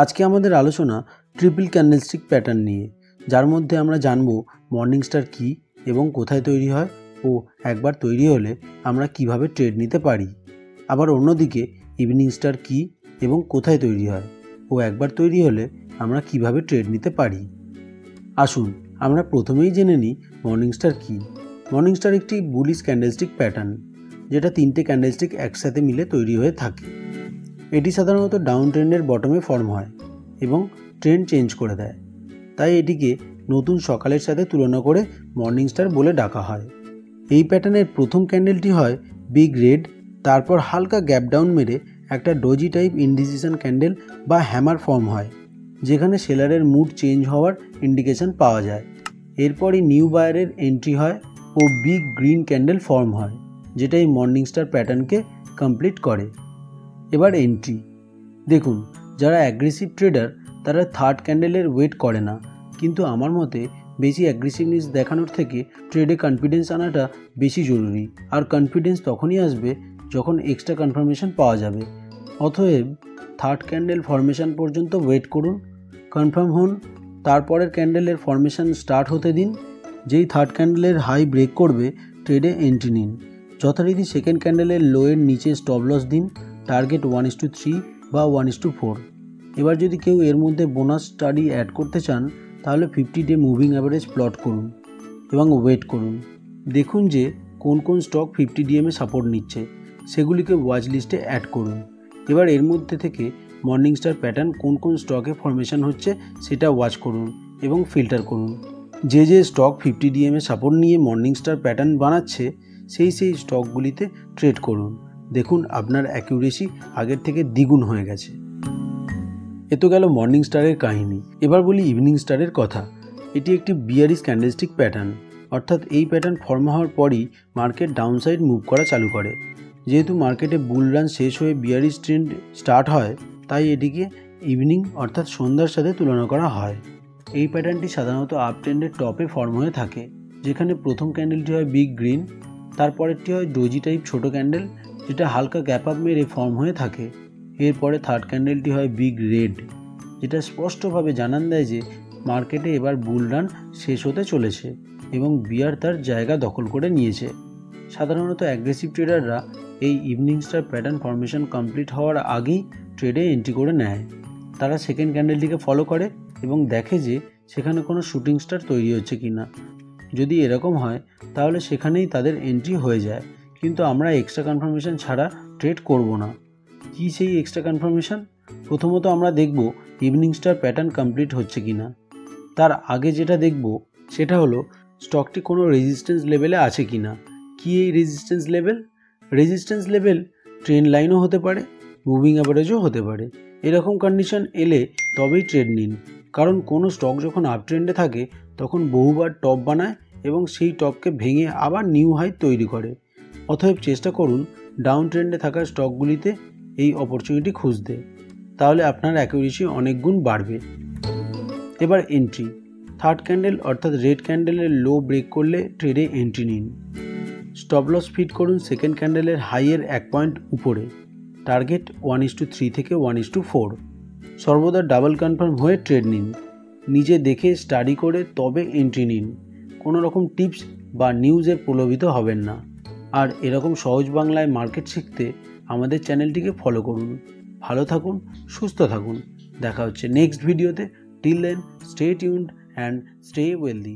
আজকে আমাদের আলোচনা ট্রিপল ক্যান্ডেলস্টিক প্যাটার্ন নিয়ে, যার মধ্যে আমরা জানব মর্নিং স্টার কী এবং কোথায় তৈরি হয় ও একবার তৈরি হলে আমরা কিভাবে ট্রেড নিতে পারি। আবার অন্যদিকে ইভিনিং স্টার কী এবং কোথায় তৈরি হয় ও একবার তৈরি হলে আমরা কিভাবে ট্রেড নিতে পারি। আসুন আমরা প্রথমেই জেনে নিই মর্নিং স্টার কী। মর্নিং স্টার একটি বুলিশ ক্যান্ডেলস্টিক প্যাটার্ন, যেটা তিনটে ক্যান্ডেলস্টিক একসাথে মিলে তৈরি হয়ে থাকে। এটি সাধারণত ডাউন ট্রেন্ডের বটমে ফর্ম হয় এবং ট্রেন্ড চেঞ্জ করে দেয়, তাই এটিকে নতুন সকালের সাথে তুলনা করে মর্নিং স্টার বলে ডাকা হয়। এই প্যাটার্নের প্রথম ক্যান্ডেলটি হয় বিগ রেড, তারপর হালকা গ্যাপ ডাউন মেরে একটা ডোজি টাইপ ইনডিসিশন ক্যান্ডেল বা হ্যামার ফর্ম হয়, যেখানে সেলারের মুড চেঞ্জ হওয়ার ইন্ডিকেশন পাওয়া যায়। এরপরই নিউ বায়ারের এন্ট্রি হয় ও বিগ গ্রিন ক্যান্ডেল ফর্ম হয়, যেটা এই মর্নিং স্টার প্যাটার্নকে কমপ্লিট করে। এবার এন্ট্রি দেখুন, যারা অ্যাগ্রেসিভ ট্রেডার তারা থার্ড ক্যান্ডেলের ওয়েট করে না, কিন্তু আমার মতে বেশি অ্যাগ্রেসিভনেস দেখানোর থেকে ট্রেডে কনফিডেন্স আনাটা বেশি জরুরি। আর কনফিডেন্স তখনই আসবে যখন এক্সট্রা কনফার্মেশন পাওয়া যাবে। অতএব থার্ড ক্যান্ডেল ফরমেশন পর্যন্ত ওয়েট করুন, কনফার্ম হন, তারপরের ক্যান্ডেলের ফরমেশন স্টার্ট হতে দিন। যেই থার্ড ক্যান্ডেলের হাই ব্রেক করবে ট্রেডে এন্ট্রি নিন। যথারীতি সেকেন্ড ক্যান্ডেলের লোয়ের নিচে স্টপ লস দিন, টার্গেট 1:3 বা 1:4। এবার যদি কেউ এর মধ্যে বোনাস স্টাডি অ্যাড করতে চান তাহলে 50 ডে মুভিং অ্যাভারেজ প্লট করুন এবং ওয়েট করুন। দেখুন যে কোন কোন স্টক 50 ডিএমে সাপোর্ট নিচ্ছে, সেগুলিকে ওয়াচ লিস্টে অ্যাড করুন। এবার এর মধ্যে থেকে মর্নিং স্টার প্যাটার্ন কোন কোন স্টকে ফরমেশন হচ্ছে সেটা ওয়াচ করুন এবং ফিল্টার করুন। যে স্টক 50 ডিএমে সাপোর্ট নিয়ে মর্নিং স্টার প্যাটার্ন বানাচ্ছে সেই স্টকগুলিতে ট্রেড করুন। দেখুন আপনার অ্যাকিউরেসি আগের থেকে দ্বিগুণ হয়ে গেছে। এ তো গেল মর্নিং স্টারের কাহিনী। এবার বলি ইভিনিং স্টারের কথা। এটি একটি বিয়ারিশ ক্যান্ডেলস্টিক প্যাটার্ন, অর্থাৎ এই প্যাটার্ন ফর্ম হওয়ার পরই মার্কেট ডাউনসাইড মুভ করা চালু করে। যেহেতু মার্কেটে বুল রান শেষ হয়ে বিয়ারিশ ট্রেন্ড স্টার্ট হয়, তাই এটিকে ইভিনিং অর্থাৎ সন্ধ্যার সাথে তুলনা করা হয়। এই প্যাটার্নটি সাধারণত আপ ট্রেন্ডের টপে ফর্ম হয়ে থাকে, যেখানে প্রথম ক্যান্ডেলটি হয় বিগ গ্রিন, তারপরেরটি হয় ডোজি টাইপ ছোট ক্যান্ডেল, যেটা হালকা গ্যাপ আপ মেরে ফর্ম হয়ে থাকে। এরপরে থার্ড ক্যান্ডেলটি হয় বিগ রেড, যেটা স্পষ্টভাবে জানান দেয় যে মার্কেটে এবার বুল রান শেষ হতে চলেছে এবং বিয়ার তার জায়গা দখল করে নিয়েছে। সাধারণত অ্যাগ্রেসিভ ট্রেডাররা এই evening star pattern formation complete হওয়ার আগেই ট্রেডে এন্ট্রি করে নেয়। তারা সেকেন্ড ক্যান্ডেলটিকে ফলো করে এবং দেখে যে সেখানে কোনো শুটিং স্টার তৈরি হচ্ছে কিনা। যদি এরকম হয় তাহলে সেখানেই তাদের এন্ট্রি হয়ে যায়, কিন্তু আমরা এক্সট্রা কনফার্মেশন ছাড়া ট্রেড করব না। কি সেই এক্সট্রা কনফার্মেশন? প্রথমত আমরা দেখব ইভিনিং স্টার প্যাটার্ন কমপ্লিট হচ্ছে কিনা। তার আগে যেটা দেখব সেটা হলো স্টকটি কোনো রেজিস্ট্যান্স লেভেলে আছে কিনা। কি এই resistance level? Resistance level trend লাইনও হতে পারে, মুভিং অ্যাভারেজও হতে পারে। এরকম কন্ডিশন এলে তবেই ট্রেড নিন, কারণ কোনো স্টক যখন আপ ট্রেন্ডে থাকে তখন বহুবার টপ বানায় এবং সেই টপকে ভেঙে আবার নিউ হাই তৈরি করে। অতএব চেষ্টা করুন ডাউন ট্রেন্ডে থাকা স্টকগুলিতে এই অপরচুনিটি খুঁজতে, তাহলে আপনার অ্যাকিউরেসি অনেক গুণ বাড়বে। এবার এন্ট্রি। থার্ড ক্যান্ডেল অর্থাৎ রেড ক্যান্ডেলের লো ব্রেক করলে ট্রেডে এন্ট্রি নিন। স্টপ লস ফিট করুন সেকেন্ড ক্যান্ডেলের হাইয়ের 1 পয়েন্ট উপরে, টার্গেট 1:3 থেকে 1:4। সর্বদা ডাবল কনফার্ম হয়ে ট্রেড নিন। নিজে দেখে স্টাডি করে তবে এন্ট্রি নিন। কোনো রকম টিপস বা নিউজে প্রলোভিত হবেন না। আর এরকম সহজ বাংলায় মার্কেট শিখতে আমাদের চ্যানেলটিকে ফলো করুন। ভালো থাকুন, সুস্থ থাকুন। দেখা হচ্ছে নেক্সট ভিডিওতে। Till then, stay tuned and stay wealthy.